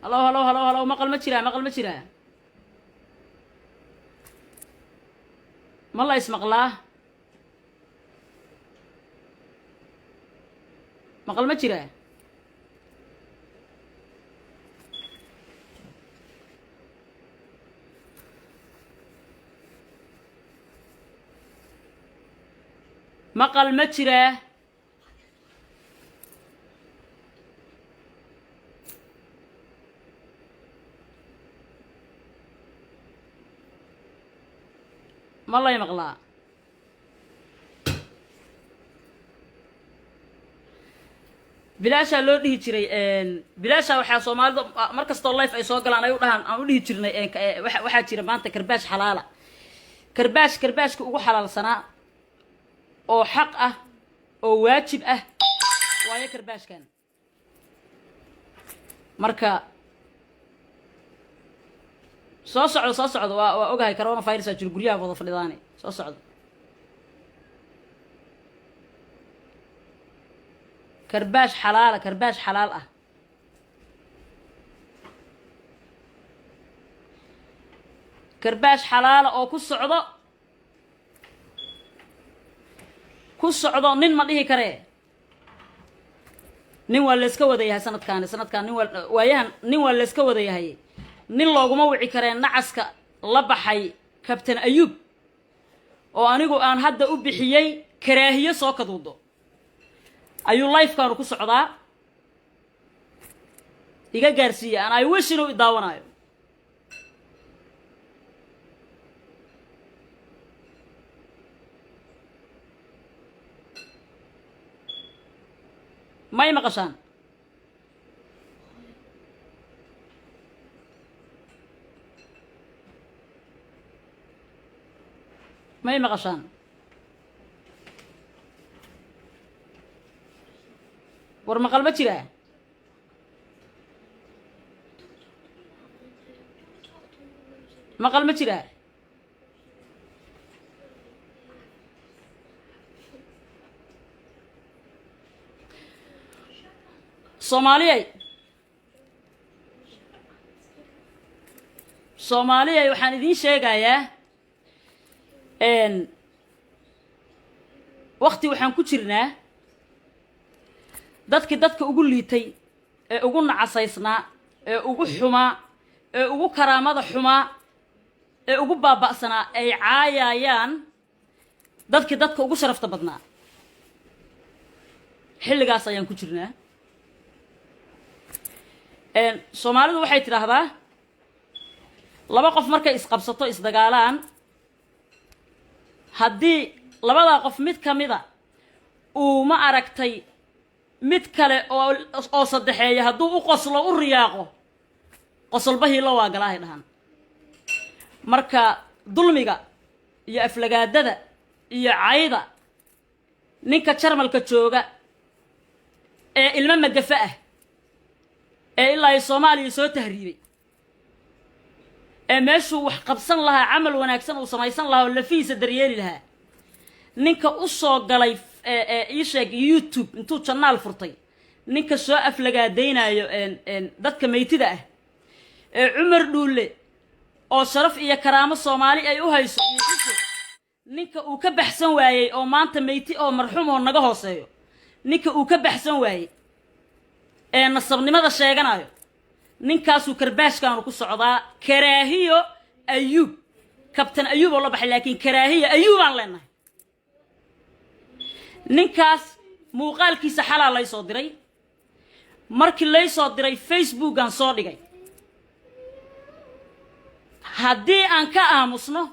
هلو مقل ما جرا ما الله يسمق الله مقل ما جرا مقل ما جرا ما الله يمقلا بلاشا لو dhihi jiray bilaasha waxa Soomaalidu markasta live ay soo galaan ay u dhahan aan u dhihi jirnay waxa jira maanta karbaash xalaala karbaashka ugu xalaalsanaa oo xaq ah oo waajib ah waayo karbaashkan marka soo socdo waa ogahay corona virus jir guriyaha wada fadhidaanay soo socdo كرباش حلال كرباش حلال او كسعودو نين ما دهي كره نين ولا اسكا ودايها سندكان نين وايان نين ولا اسكا ودايhay nin looguma wici kareen nacaska la baxay kabtan ayub oo anigu aan hadda u bixiyay karaahiyo soo kaduudo ayuu live kaanu ku socdaa iga gaarsiiya aan ay wish inuu daawanayo may maqashaan war maqal ma jira Soomaaliyay waxaan idin sheegayaa waqti waxaan ku jirnaa dadka ugu liitay ee ugu nacasaysnaa ee ugu xumaa ee ugu karaamada xumaa ee ugu baaba'sanaa ay caayayaan dadka ugu sharafta badnaa xilligaas ayaan ku jirnaa Soomaalidu waxay tiraahdaa laba qof markay isqabsato isdagaalaan haddii labada qof mid kamida uu ma aragtay mid kale oo saddexeeya hadduu u qoslo u riyaaqo qosolbahii la waa galaahay dhahan marka dulmiga iyo aflagaadada iyo cayda ninka jarmalka jooga ee ilma magafa ah ee ilaa Soomaaliya soo tahriibay ee meeshuu wax qabsan lahaa camal wanaagsan uu samaysan lahaa oo lafiisa daryeeli lahaa ninka u soo galay ii sheeg YouTube intuu channel furtay ninka soo aflagaadeynayo dadka meeytida ah ee Umar Dhuule oo sharaf iyo karaamo Soomaali ay u hayso ninka uu ka baxsan waayay oo maanta meeyti oo marxuum oo naga hooseeyo ninka uu ka baxsan waayay ee nasabnimada sheeganayo ninkaasuu karbaashkaanu ku socdaa karaahiyo ayub kabtan ayub oo la baxay laakiin karaahiyo ayub aan leenahay ninkaas muuqaalkiisa xalaal lay soo diray markii lay soo diray Facebook aan soo dhigay haddii aan ka aamusno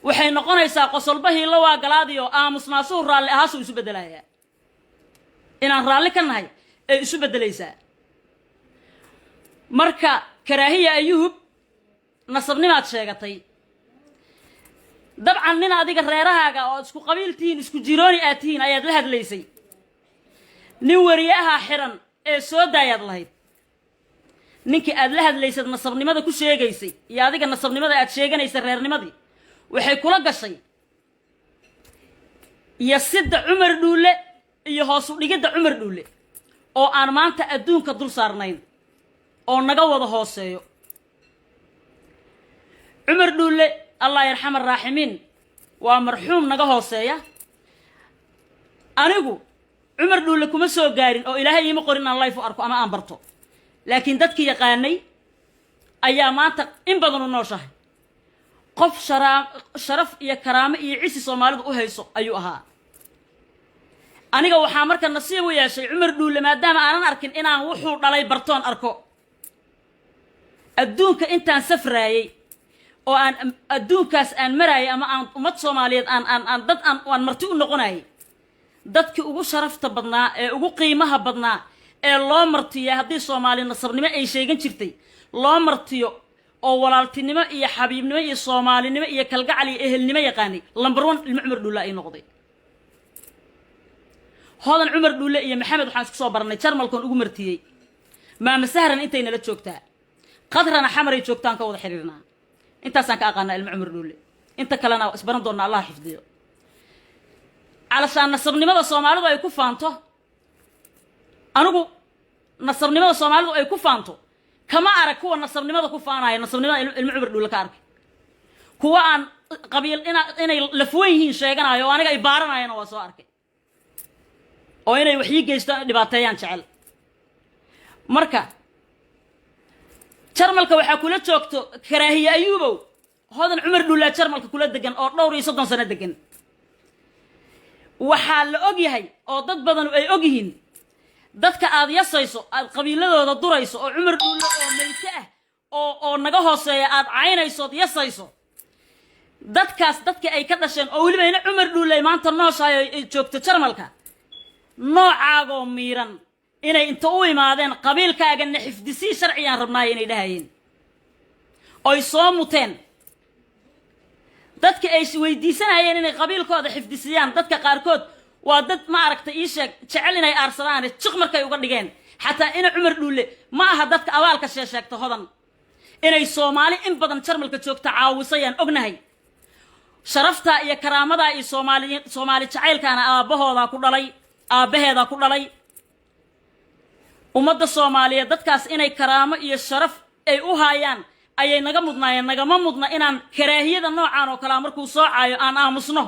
waxay noqonaysaa qosolbahii la waa galaadiyo aamusnaasuu raalli ahaasuu isu bedelayaa inaan raalli ka nahay ee isu bedelaysaa marka karaahiya ayub nasabnimaad sheegatay dabcan nin adiga reerahaaga oo isku qabiiltiin isku jirooni aatiin ayaad la hadlaysay nin wariyaha xiran ee soo daayad lahayd ninkii aad la hadlaysad nasabnimada ku sheegaysay iyo adiga nasabnimada aad sheeganaysa reernimadii waxay kula gashay iyo sida Umar Dhuule iyo hoos u dhigida Umar Dhuule oo aan maanta adduunka dul saarnayn oo naga wada hooseeyo cumar dhuule allah yarxam arraaximiin waa marxuum naga hooseeya anigu cumar dhuule kuma soo gaarin oo ilaahay iima qorin aan life u arko ama aan barto laakiin dadkii yaqaanay ayaa maanta in badan u nooshahay qof sharaf iyo karaamo iyo cisi Soomaalidu u hayso ayuu ahaa aniga waxaa marka nasiib u yeeshay cumar dhuule maadaama aanan arkin inaan wuxuu dhalay bartoon arko adduunka intaan safraayay oo aan adduunkaas aan maraayay ama aan ummad Soomaaliyeed aan dad aan marti u noqonayay dadkii ugu sharafta badnaa ee ugu qiimaha badnaa ee loo martiyo haddii Soomaali nasabnimo ay sheegan jirtay loo martiyo oo walaaltinimo iyo xabiibnimo iyo Soomaalinimo iyo kalgacal iyo ehelnimo yaqaanay number 1 ilmo cumar dhuule ay noqday هذا عمر دولة يا محمد وحنسك صابر إن شرم الكون أقوم مرتيي ما مسهرا أنت هنا لا تشوكتها قدرنا حمر يشوكتان كوض حريرنا أنت سانك أقانا عمر دولة أنت كلنا أسبرنا دورنا الله حفظيه علشان نصبني ماذا صومالو يكون فانتو أنا أقول نصبني ماذا صومالو يكون فانتو كما أرك هو نصبني ماذا كفانا هاي نصبني ماذا عمر دولة كارك هو أن قبيل إنا لفوين شيئا يو أنا إبارنا أنا وصارك oo inay wax ii geysto dhibaateeyaan jecel marka jarmalka waxa kula joogto karaahiye ayuubow hodan cumar dhuule jarmalka kula degan oo dhowr iyo 30 sano degan waxa la og yahay oo dad badan ay og yihiin dadka aad yasayso aad qabiiladooda durayso oo cumar dhuule oo meeyta ah oo naga hooseeya aad caynayso yasayso dadkaas dadka ay ka dhasheen oo waliba ina cumar dhuule maanta nooshaay ay joogto jarmalka noocaago miiran inay inta u imaadeen qabiilkaaga xifdisi sharciyan rabnaa inay dhahayeen oo soo muteen dadka ay weydiisanayeen inay qabiilkooda xifdisiyaan dadka qaarkood waa dad ma aragtay ii sheeg jecel inay aarsadaan jiq markay uga dhigeen xataa ina cumar dhuule ma aha dadka abaalka sheegto hodan inay Soomaali in badan jarmalka joogta caawisayaan ognahay sharafta iyo karaamada iyo Soomaali jacaylkaana aabahooda ku dhalay aabaheeda ku dhalay ummadda Soomaaliyeed dadkaas inay karaamo iyo sharaf ay u haayaan ayay naga mudnaayeen nagama mudna inaan karaahiyada noocaan oo kala markuu soo caayo aan aamusno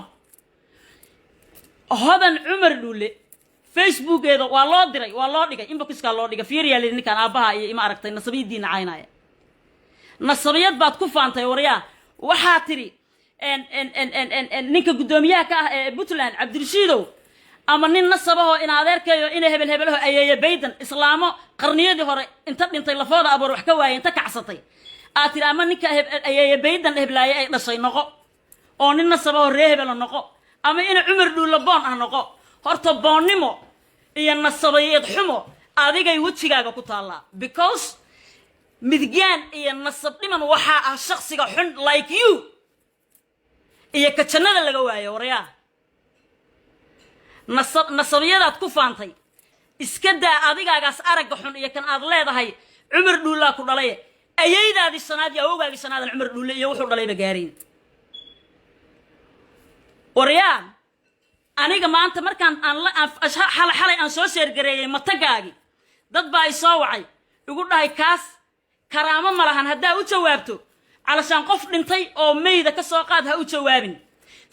hodan cumar dhuule facebookeeda waa loo diray waa loo dhigay inboxka loo dhigay fiiriyaa ninkan aabaha iyo ima aragtay nasabiyidiina caynaya nasabiyad baad ku faantay wariyaa waxa tiri ninka gudoomiyaha ka ah ee Puntland Cabdirashiidow ama nin nasabaho in adeerkayo in hebelaho ayay baydan islaamo qarniyadii hore inta dhintay lafooda abar wax ka waayay inta kacsatay aatira ama ninka ayay baydan heblaayay ay dhashay noqo oo nin nasabaho reehebelo noqo ama in cumar dhuule boon ah noqo horta boonnimo iyo nasabayad xumo adigay wajigaaga ku taala because midgaan iyo nasab dhiman waxa ah shakhsiga xun like you iyo ka jannada laga waayo wariyaa nasabiyadaad ku faantay iska daa adigaagaas aragga xun iyo kan aad leedahay cumar dhuule ku dhalay ayaydaadi sanaad yaa ogaagi sanaadan cumar dhuule iyo wuxuu dhalayba gaareen wariyaan aniga maanta markaan xalay aan soo sheergareeyay matagaagi dad baa ay soo wacay igu dhahay kaas karaamo ma lahan haddaa u jawaabto calashaan qof dhintay oo meeyda ka soo qaad ha u jawaabin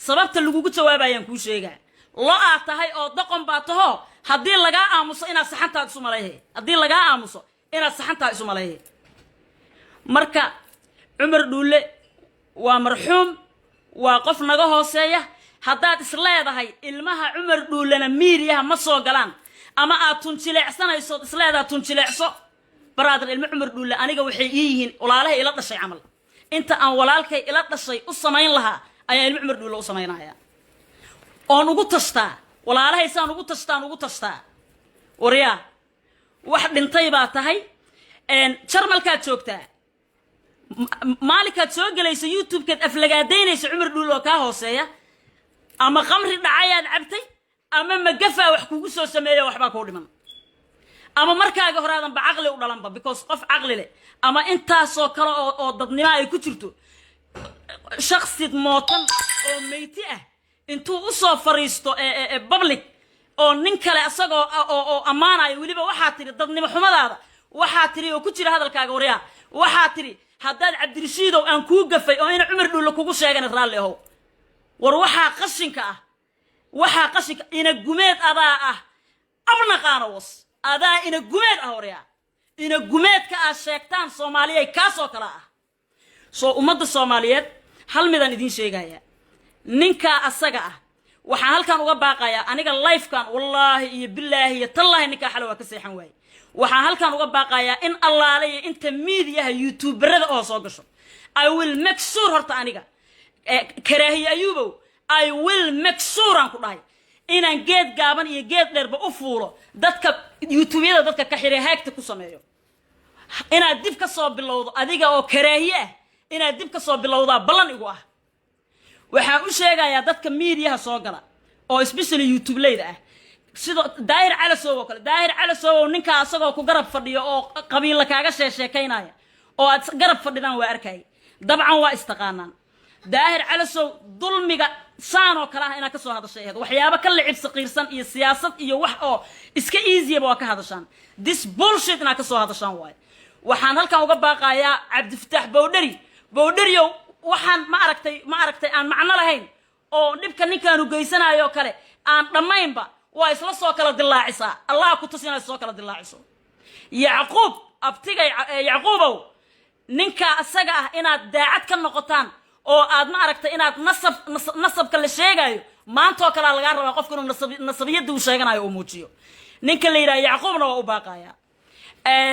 sababta lagugu jawaabayaan kuu sheegaa lo aad tahay oo doqon baa taho haddii lagaa aamuso inaad saxantaad isu maleeyahay haddii lagaa aamuso inaad saxantaad isu maleeyahay marka cumar dhuule waa marxuum waa qof naga hooseeya haddaad is leedahay ilmaha cumar dhuulena miiriyaha ma soo galaan ama aad tunjileecsanayso is leedahay tunjileecso brother ilmo cumar dhuule aniga waxay yihiin walaalahay ila dhashay camal inta aan walaalkay ila dhashay u samayn lahaa ayaa ilmo cumar dhuule u samaynaya oon ugu tastaa walaalahay saan ugu tastaa wariyaa wax dhintay baa tahay jarmalkaad joogtaa maalinkaad soo gelayso youtube-keed aflagaadaynaysa cumar dhuule oo kaa hooseeya ama qamri dhacayaad cabtay ama magafaa wax kugu soo sameeya waxbaa kuu dhiman ama markaaga horaadan ba caqli u dhalanba because qof caqli leh ama intaasoo kale oo dadnimo ay ku jirto shakhsid mootan oo meyti ah intuu u soo fariisto public oo nin kale asagoo oo amaanayo waliba waxa tiri dadnimo xumadaada waxaa tiri oo ku jira hadalkaaga waryaa waxaa tiri haddaad cabdirashiidow aan kuu gafay oo ina cumar dhuulle kugu sheegana raalli ahow war waxaa qashinka ina gumeed adaa ah abnaqaana was adaa ina gumeed ah waryaa ina gumeedka aad sheegtaan soomaaliyay kaasoo kala ah soo ummadda soomaaliyeed hal midaan idiin sheegaya ninkaa asaga ah waxaan halkan uga baaqayaa aniga lifekan wallaahi iyo billaahi iyo tallaahi ninkaa xale waa ka seexan waaye waxaan halkan uga baaqayaa in allaale iyo inta miidiyaha youtuberada oo soo gasho I will make sure horta aniga karaahiye ayuubow I will make sure aan ku dhahay inaan geed gaaban iyo geed dheerba u fuulo dadka youtubeyada dadka ka xiray haagta ku sameeyo inaad dib ka soo bilowdo adiga oo karaahiye ah inaad dib ka soo bilowdaa ballan igu ah waxaan u sheegayaa dadka miidiyaha soo gala oo especially youtube leyda ah sidoo daahir calasow ninka asagoo ku garab fadhiyo oo qabiil kaaga sheekeynaya oo aad garab fadhidaan waa arkay dabcan waa istaqaanaan daahir calasow dulmiga saano kala ah ina ka soo hadashay waxyaabo ka lacib saqiirsan iyo siyaasad iyo wax oo iska easy waa ka hadashaan this bullshit ina ka soo hadashaan waay waxaan halkan uga baaqayaa Cabdifataax Bowdheriyow waxaan ma aragtay aan macno lahayn oo dhibka ninkaan u geysanayo kale aan dhamaynba waa isla soo kala dilaacisaa allah ku tusina soo kala dilaaciso yacquub abtigay yacquubow ninka asaga ah inaad daacad ka noqotaan oo aad ma aragtay inaad nasabka la sheegayo maanta kala laga rabaa qofka inuu nasabiyada uu sheeganayo uu muujiyo ninka la yiraahdo yacquubna waa u baaqaya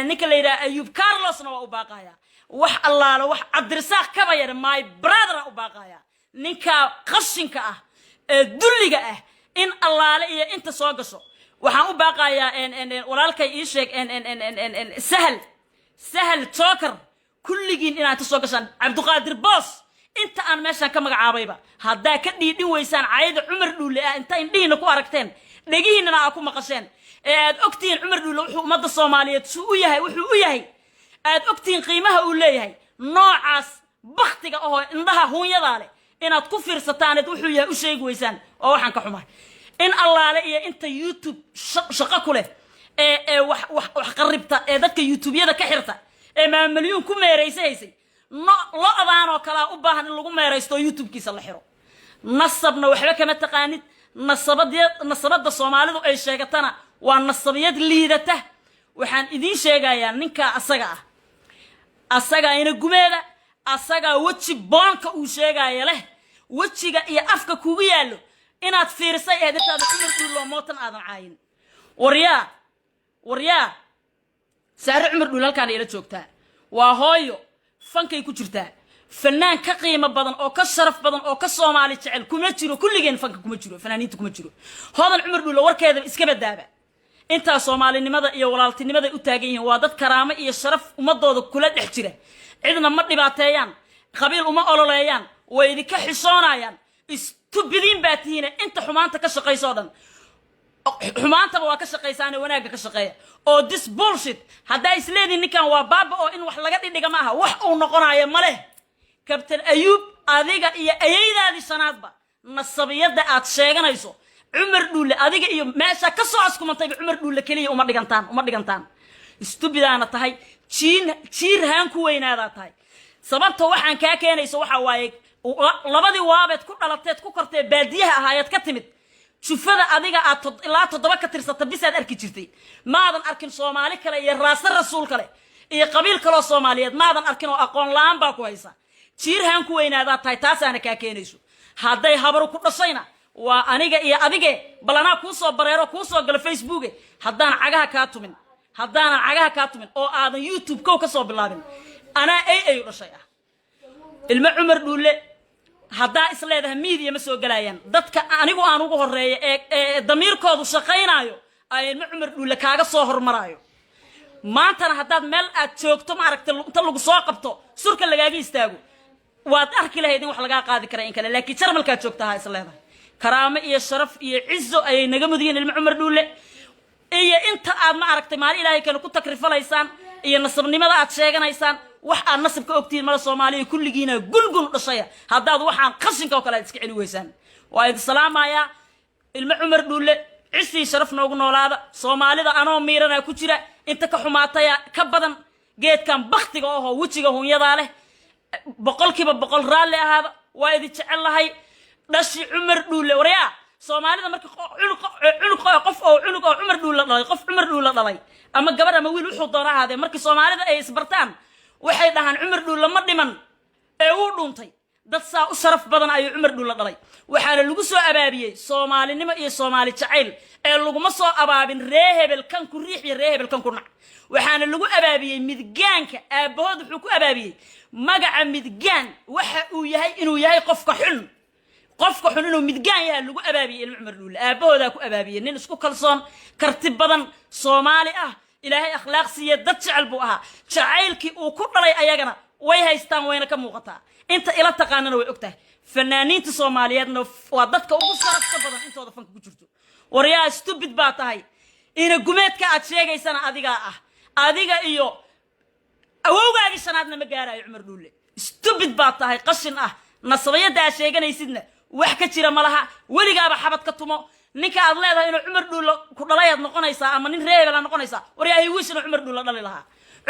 ninka la yiraahdo ayub carlosna waa u baaqaya wax allaala wax cabdirasaaq kaba yar my brother u baaqaya ninka qashinka ah dulliga ah in allaale iyo inta soo gasho waxaan u baaqayaa walaalkay ii sheeg sahal joker kulligiin inaad soo gashaan Cabdiqaadir Boos inta aan meeshan ka magacaabayba haddaa ka dhiidhin weysaan caayada Cumar Dhuulle ah inta indhihiina ku aragteen dhagihiina aad ku maqasheen aad ogtiin Cumar Dhuulle wuxuu ummadda Soomaaliyeed wuxuu u yahay aad ogtiin qiimaha uu leeyahay noocaas bakhtiga oo indhaha huunyada leh inaad ku fiirsataan wuxuu yahay u sheegi weysaan oo waxaan ka xumahay in allaale iyo inta youtube shaqo ku leh wax qaribta dadka youtube-yada ka xirta maamuliyun ku meeraysaysay lo adaan oo kala u baahan in lagu meeraysto youtube-kiisa la xiro nasabna waxba kama taqaanid nasabada Soomaalidu ay sheegatana waa nasabiyad liidata waxaan idin sheegayaa ninka asaga ina gumeeda asaga waji boonka uu sheegaya leh wajiga iyo afka kugu yaalo inaad fiirsay eedintaada Cumar Dhuulle mootan aadan caayin waryaa saare Cumar Dhuulle halkaan ila joogtaa waa hooyo fankay ku jirtaa fanaan ka qiimo badan oo ka sharaf badan oo ka Soomaali jecel kuma jiro kulligeen fanka kuma jiro fanaaniinta kuma jiro hoodan Cumar Dhuulle warkeeda iska badaaba inta Soomaalinimada iyo walaaltinimada u taagan yihiin waa dad karaamo iyo sharaf ummadooda kula dhex jira cidna ma dhibaateeyaan qabiil uma ololeeyaan way idinka xishoonayaan istubidiin baatiina inta xumaanta ka shaqeyso dhan xumaanta waa ka shaqeysaana wanaaga ka shaqeeya oo this bullshit hadda isleedin ninkan waa baaba oo in wax laga dhidhiga ma aha wax uu noqonayo ma leh Captain Ayub adiga iyo ayaydaadi sanaadba nasabiyada aad sheeganayso Cumar Dhuulle adiga iyo meesha ka soo askumantay Cumar Dhuulle kaliya uma dhigantaan istubidaana tahay jiirhaan ku weynaada tahay sababta waxaan ka keenayso waxa waaye labadii waabeed ku dhalateed ku kortay baadiyaha ahaayad ka timid shufada adiga aad ilaa 7 ka tirsata bisaad arki jirtay maadan arkin Soomaali kale iyo raasar rasuul kale iyo qabiil kale Soomaaliyeed maadan arkin oo aqoon laan baa ku haysa jiirhaan ku weynaada tahay taasaana ka keenayso hadday habar ku dhashayna waa aniga iyo adige balana ku soo bareero ku soo gal Facebook haddaan cagaha ka tumin oo aadan YouTube ka soo bilaabin ana ay dhashay ah ilma Cumar Dhuulle haddaa isleedahay media ma soo galayaan dadka anigu aan ugu horeeyo ee damiirkoodu shaqeynaayo ay ilma Cumar Dhuulle kaaga soo hormaraayo maantana haddaad meel aad joogto ma aragtay inta lagu soo qabto surka lagaaga istaago waad arki lahayd in wax laga qaadi kara in kale laakiin jarmalka joogtaha isleedahay karaamo iyo sharaf iyo cizo ay naga mudiyeen ilma Cumar Dhuulle iyo inta aad ma aragtay maal ilaahay kan ku takrifalaysaan iyo nasabnimada aad sheeganaysaan wax aan nasabka ogtiin mala Soomaaliya kulligiina gulgul dhashaya haddaad waxaan qashinka oo kale iska celi weysaan waa idin salaamaya ilma Cumar Dhuulle cisi sharaf noogu noolaada Soomaalida anoo miirana ku jira انت كحماتيا كبدن جيت كان بختيغا oo wajiga hunyada leh boqolkiiba boqol raali ahada waa idin jecel lahay dhashi Umar Dhuule wariya Soomaalida markii qof oo Umar Dhuule dhalay qof Umar Dhuule dhalay ama gabar ama wiil wuxuu doonaa ahaade markii Soomaalida ay isbartaan waxay dhahan Umar Dhuule ma dhiman ee uu dhuntay dad saa u sharaf badan ayuu Umar Dhuule dhalay waxaana lagu soo abaabiyay Soomaalinimo iyo Soomaali jacayl ee lagu ma soo abaabin reehebel kan ku riixi reehebel kan ku nac waxaana lagu abaabiyay midgaanka aabahood wuxuu ku abaabiyay magaca midgaan waxa uu yahay inuu yahay qofka xun inuu midgaan yahay lagu abaabiyay Umar Dhuule aabahooda ku abaabiyay nin isku kalsoon karti badan Soomaali ah ilaahay akhlaaq siiyay dad jecel buu ahaa jacaylkii uu ku dhalay ayagana way haystaan wayna ka muuqataa inta ila taqaanana way ogtahay fanaaniinta Soomaaliyeedna waa dadka ugu sarafka badan intooda fanka ku jirto wariyaa stupid baa tahay ina gumeedka aad sheegaysana adiga iyo awowgaagi shanaadna ma gaarayo Umar Dhuule stupid baa tahay qashin nasabayada sheeganaysidna wax ka jira malaha waligaaba xabad ka tumo ninka aad leedahay inuu Umar Dhuule ku dhalayaad noqonaysa ama nin reebel noqonaysa wariyaa ay wiishna Umar Dhuule dhalay laha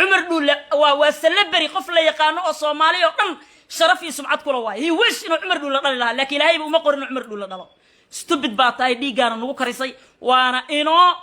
Umar Dhuule waa celebrity qof la yaqaan oo Soomaali oo dhan sharaf iyo sumcad kula waay he wish inuu Umar Dhuule dhalay laha laakiin ilaahay uma qorin Umar Dhuule dhalo stupid baa tahay dhiigaana nagu karisay waana inoo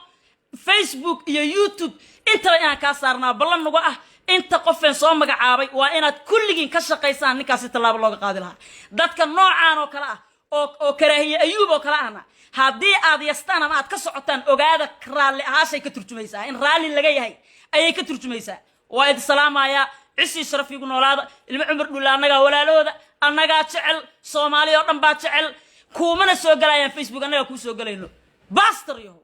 Facebook iyo YouTube inta aan ka saarnaa ballan nagu inta qofeen soo magacaabay waa inaad kulligiin ka shaqaysaan ninkaas talaabo looga qaadi lahaa dadka noocaan oo kala oo karaahiye ayuub oo kala ahna haddii aad yastaan ama aad ka socotaan ogaada raalli ahaashay ka turjumaysaa in raalli laga yahay ayay ka turjumaysaa waa id salaamaya cisi sharafigu noolaada ilmo Umar Dhuule annaga walaalooda annaga jecel Soomaali oo dhan baa jecel kuumana soo galayaan Facebook annaga ku soo galayno bastariyo